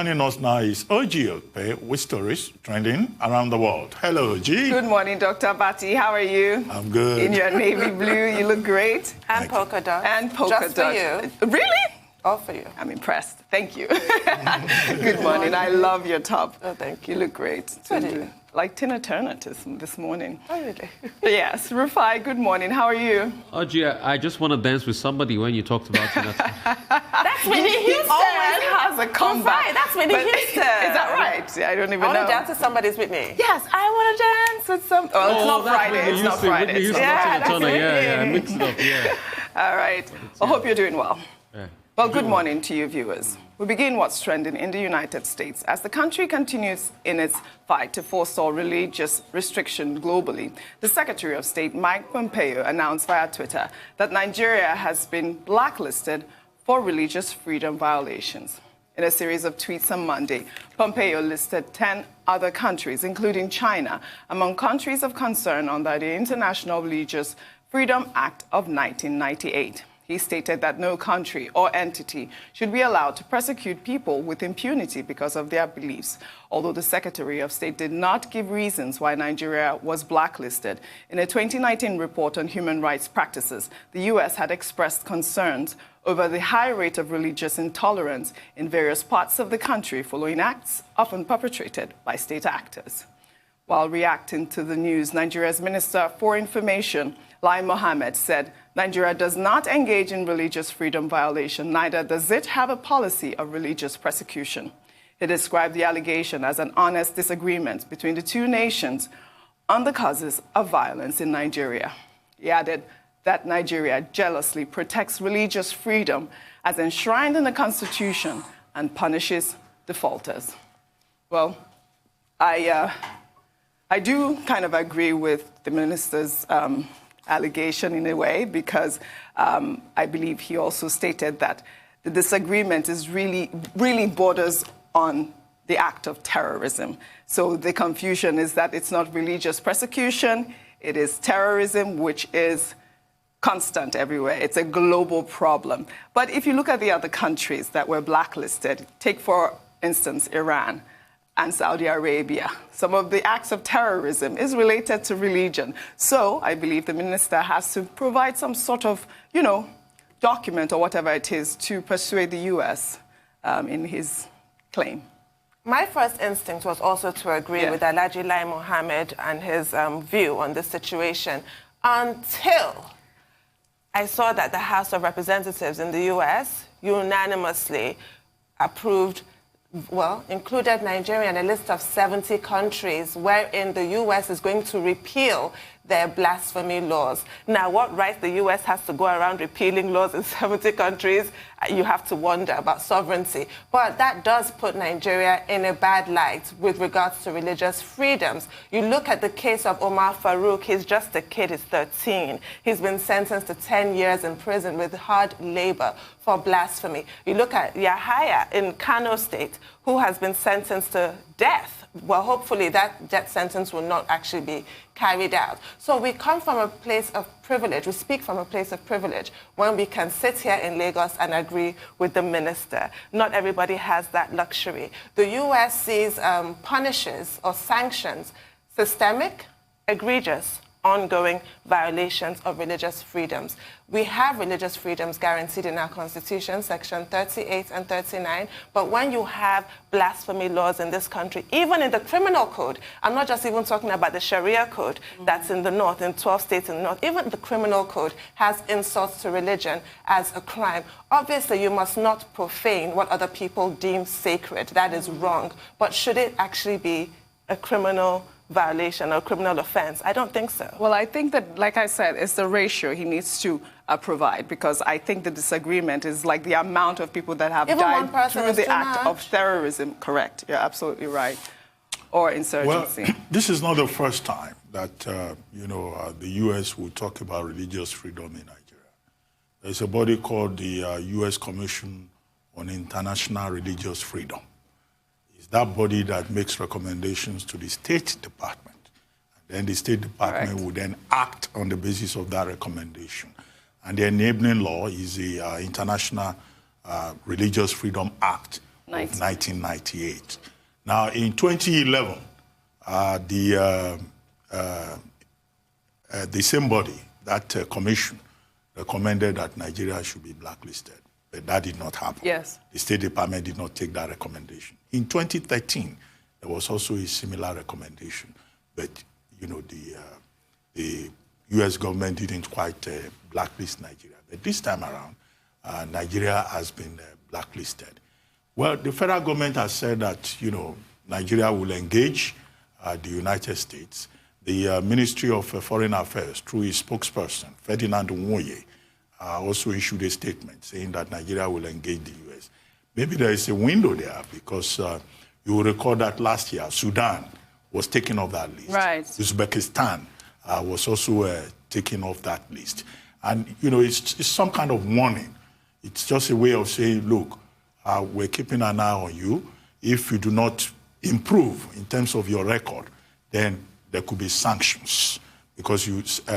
Joining us now is Okpe with stories trending around the world. Hello, Oji. Good morning, Dr. Bati. How are you? I'm good. In your navy blue, you look great. And polka dots. And polka dots. Just for you. Really? All for you. I'm impressed. Thank you. Good morning. I love your top. Oh, thank you. You look great. Like Tina Turner this morning. Oh, really? Yes. Rufai, good morning. How are you? Oji, I just want to dance with somebody when you talked about Tina Turner. That's Whitney Houston. He always has a comeback. Right, that's Whitney Houston. Is that right? I don't even know. I want to dance with somebody's Whitney. Yes, I want to dance with some. Oh, it's not Friday. It's not Friday. Whitney Houston, Yeah, Tina Turner. Yeah, mix it up, yeah. All right. I hope you're doing well. Yeah. Well, good morning to you viewers. We begin what's trending in the United States as the country continues in its fight to forestall religious restriction globally. The Secretary of State, Mike Pompeo, announced via Twitter that Nigeria has been blacklisted for religious freedom violations. In a series of tweets on Monday, Pompeo listed 10 other countries, including China, among countries of concern under the International Religious Freedom Act of 1998. He stated that no country or entity should be allowed to persecute people with impunity because of their beliefs. Although the Secretary of State did not give reasons why Nigeria was blacklisted, in a 2019 report on human rights practices, the U.S. had expressed concerns over the high rate of religious intolerance in various parts of the country following acts often perpetrated by state actors. While reacting to the news, Nigeria's Minister for Information, Lai Mohammed, said Nigeria does not engage in religious freedom violation, neither does it have a policy of religious persecution. He described the allegation as an honest disagreement between the two nations on the causes of violence in Nigeria. He added that Nigeria jealously protects religious freedom as enshrined in the Constitution and punishes defaulters. Well, I do kind of agree with the minister's allegation in a way, because I believe he also stated that the disagreement is really borders on the act of terrorism. So the confusion is that it's not religious persecution, it is terrorism, which is constant everywhere. It's a global problem. But if you look at the other countries that were blacklisted, take for instance Iran and Saudi Arabia, some of the acts of terrorism is related to religion. So I believe the minister has to provide some sort of, document or whatever it is to persuade the U.S. In his claim. My first instinct was also to agree with Alhaji Lai Mohammed and his view on this situation until I saw that the House of Representatives in the U.S. unanimously approved, included Nigeria in a list of 70 countries wherein the U.S. is going to repeal their blasphemy laws. Now, what right the U.S. has to go around repealing laws in 70 countries, you have to wonder about sovereignty. But that does put Nigeria in a bad light with regards to religious freedoms. You look at the case of Omar Farouk, he's just a kid, he's 13. He's been sentenced to 10 years in prison with hard labor for blasphemy. You look at Yahaya in Kano State, who has been sentenced to death. Well, hopefully that death sentence will not actually be carried out. So we come from a place of privilege. We speak from a place of privilege when we can sit here in Lagos and agree with the minister. Not everybody has that luxury. The U.S. sees punishes or sanctions systemic, egregious, ongoing violations of religious freedoms. We have religious freedoms guaranteed in our Constitution, Section 38 and 39, but when you have blasphemy laws in this country, even in the criminal code, I'm not just even talking about the Sharia code that's in the north, in 12 states in the north, even the criminal code has insults to religion as a crime. Obviously, you must not profane what other people deem sacred. That is wrong. But should it actually be a criminal violation or criminal offense? I don't think so. Well, I think that, like I said, it's the ratio he needs to provide, because I think the disagreement is like the amount of people that have died through the act of terrorism. Correct. You're absolutely right. Or insurgency. Well, this is not the first time that, the U.S. will talk about religious freedom in Nigeria. There's a body called the U.S. Commission on International Religious Freedom. That body that makes recommendations to the State Department. And then the State Department will then act on the basis of that recommendation. And the enabling law is the International Religious Freedom Act of 1998. Now, in 2011, the same body, that commission, recommended that Nigeria should be blacklisted. But that did not happen. Yes. The State Department did not take that recommendation. In 2013, there was also a similar recommendation, but the U.S. government didn't quite blacklist Nigeria. But this time around, Nigeria has been blacklisted. Well, the federal government has said that Nigeria will engage the United States. The Ministry of Foreign Affairs, through its spokesperson, Ferdinand Nwoye, also issued a statement saying that Nigeria will engage the U.S. Maybe there is a window there because you will recall that last year, Sudan was taken off that list. Right. Uzbekistan was also taken off that list. And, it's some kind of warning. It's just a way of saying, look, we're keeping an eye on you. If you do not improve in terms of your record, then there could be sanctions. Because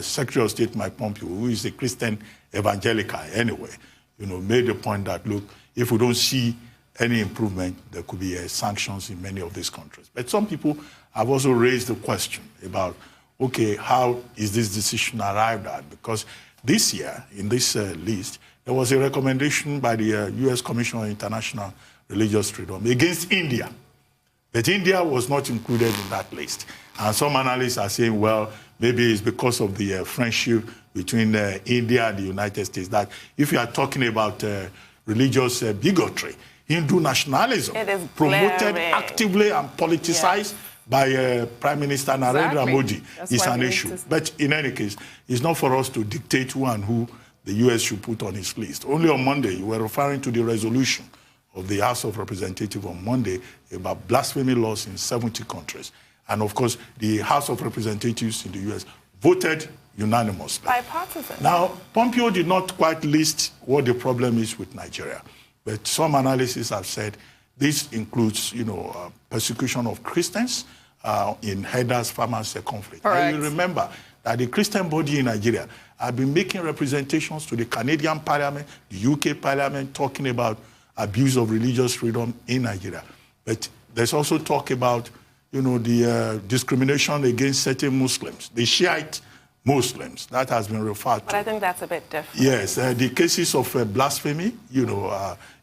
Secretary of State Mike Pompeo, who is a Christian evangelical anyway, made the point that, look, if we don't see any improvement, there could be sanctions in many of these countries. But some people have also raised the question about, okay, how is this decision arrived at? Because this year, in this list, there was a recommendation by the U.S. Commission on International Religious Freedom against India. But India was not included in that list. And some analysts are saying, well, maybe it's because of the friendship between India and the United States, that if you are talking about religious bigotry, Hindu nationalism, promoted actively and politicized by Prime Minister Narendra Modi, is an issue. But in any case, it's not for us to dictate who and who the U.S. should put on its list. Only on Monday, you were referring to the resolution of the House of Representatives on Monday about blasphemy laws in 70 countries. And of course, the House of Representatives in the U.S. voted unanimously. Bipartisan. Now, Pompeo did not quite list what the problem is with Nigeria. But some analysis have said this includes, persecution of Christians in herders, farmers conflict. Correct. And you remember that the Christian body in Nigeria have been making representations to the Canadian Parliament, the UK Parliament, talking about abuse of religious freedom in Nigeria. But there's also talk about, the discrimination against certain Muslims, the Shiite Muslims, that has been referred to. But I think that's a bit different. Yes, the cases of blasphemy,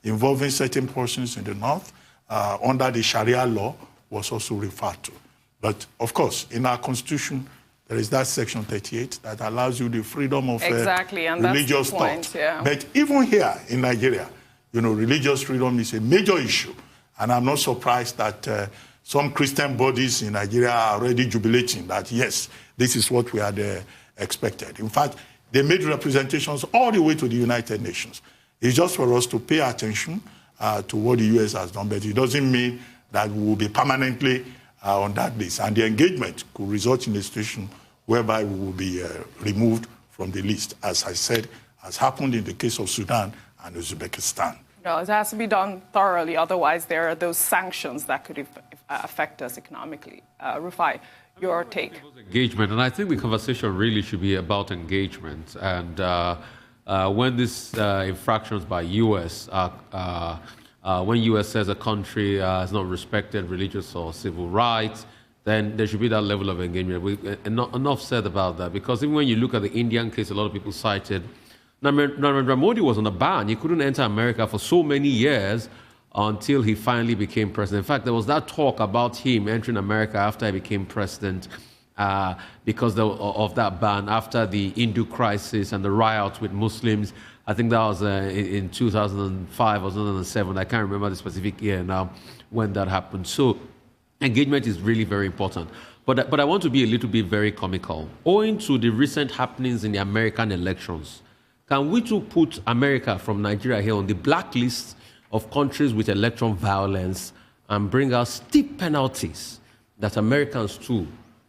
involving certain persons in the north, under the Sharia law, was also referred to. But, of course, in our constitution, there is that section 38 that allows you the freedom of religious thought. Yeah. But even here in Nigeria, religious freedom is a major issue. And I'm not surprised that some Christian bodies in Nigeria are already jubilating that, yes, this is what we had expected. In fact, they made representations all the way to the United Nations. It's just for us to pay attention to what the U.S. has done, but it doesn't mean that we will be permanently on that list. And the engagement could result in a situation whereby we will be removed from the list, as I said, has happened in the case of Sudan and Uzbekistan. No, it has to be done thoroughly. Otherwise, there are those sanctions that could affect us economically. Rufai, your take? Engagement, and I think the conversation really should be about engagement. And when these infractions by U.S., when U.S. says a country has not respected religious or civil rights, then there should be that level of engagement. Enough said about that, because even when you look at the Indian case, a lot of people cited, Narendra Modi was on a ban. He couldn't enter America for so many years until he finally became president. In fact, there was that talk about him entering America after he became president because of that ban, after the Hindu crisis and the riots with Muslims. I think that was in 2005 or 2007. I can't remember the specific year now when that happened. So engagement is really very important. But I want to be a little bit very comical. Owing to the recent happenings in the American elections, can we too put America from Nigeria here on the blacklist of countries with election violence and bring out steep penalties that Americans too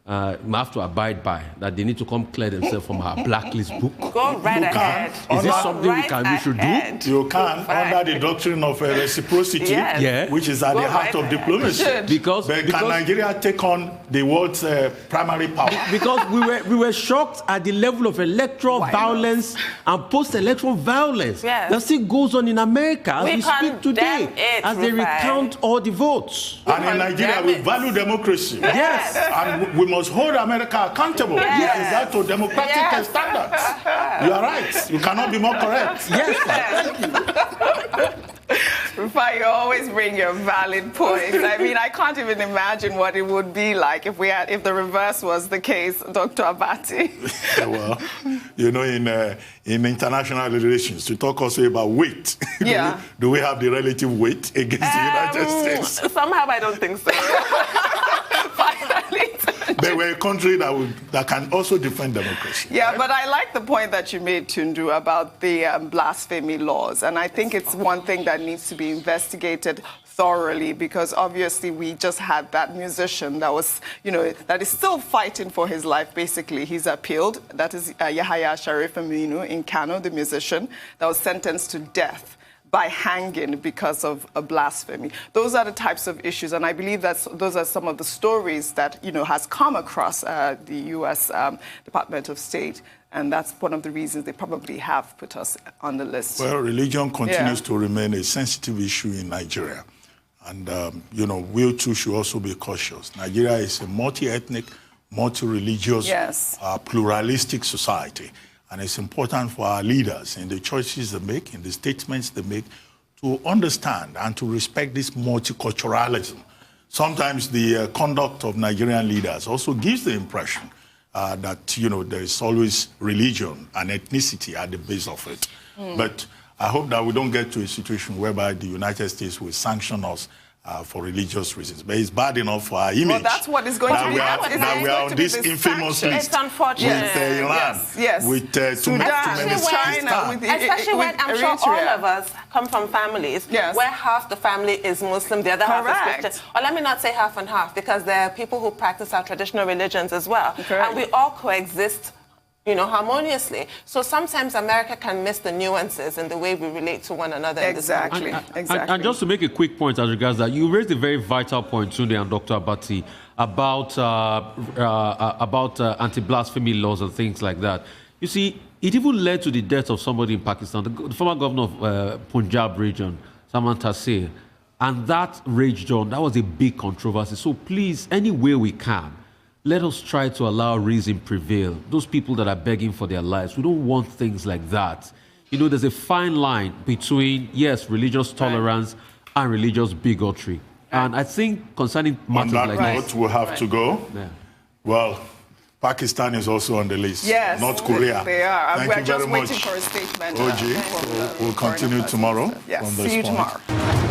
have to abide by, that they need to come clear themselves from our blacklist book? Go right ahead. Is this something we should do? You can, under the doctrine of reciprocity, Yes. which is at the heart of diplomacy. Because can Nigeria take on the world's primary power? Because we were shocked at the level of electoral violence and post-electoral violence that still goes on in America as we speak today, as they recount all the votes. And in Nigeria, we value democracy. Yes. And we must hold America accountable with regard to democratic standards. You are right. You cannot be more correct. Yes, thank you. Rufai, you always bring your valid points. I mean, I can't even imagine what it would be like if the reverse was the case, Dr. Abati. Well, you know, in international relations, to talk also about weight, do we have the relative weight against the United States? Somehow I don't think so. They were a country that can also defend democracy. Yeah, right? But I like the point that you made, Tundu, about the blasphemy laws. And I think it's one thing that needs to be investigated thoroughly, because obviously we just had that musician that was, that is still fighting for his life, basically. He's appealed. That is Yahaya Sharif Aminu in Kano, the musician, that was sentenced to death by hanging because of a blasphemy. Those are the types of issues, and I believe that those are some of the stories that has come across the U.S. Department of State, and that's one of the reasons they probably have put us on the list. Well, religion continues to remain a sensitive issue in Nigeria, and we too should also be cautious. Nigeria is a multi-ethnic, multi-religious, pluralistic society. And it's important for our leaders in the choices they make, in the statements they make, to understand and to respect this multiculturalism. Sometimes the conduct of Nigerian leaders also gives the impression that, there is always religion and ethnicity at the base of it. But I hope that we don't get to a situation whereby the United States will sanction us for religious reasons. But it's bad enough for our image. Well, that's what is going to be. Now we are on this infamous list. It's unfortunate. With Iran, with Sudan, with China, with especially when I'm sure all of us come from families where half the family is Muslim, the other half is Christian. Or let me not say half and half, because there are people who practice our traditional religions as well. And we all coexist harmoniously. So sometimes America can miss the nuances in the way we relate to one another. Exactly. And just to make a quick point as regards that, you raised a very vital point, Tunde and Dr. Abati, about anti-blasphemy laws and things like that. You see, it even led to the death of somebody in Pakistan, the former governor of Punjab region, Saman Taseer, and that raged on. That was a big controversy. So please, any way we can, let us try to allow reason prevail. Those people that are begging for their lives, we don't want things like that. There's a fine line between, yes, religious tolerance and religious bigotry. And I think concerning matters like that, we'll have to go. Well, Pakistan is also on the list. Yes, North Korea. They are. Thank We're you just very waiting much, for a statement. OG. We'll continue tomorrow. Yes, on this see you point. tomorrow.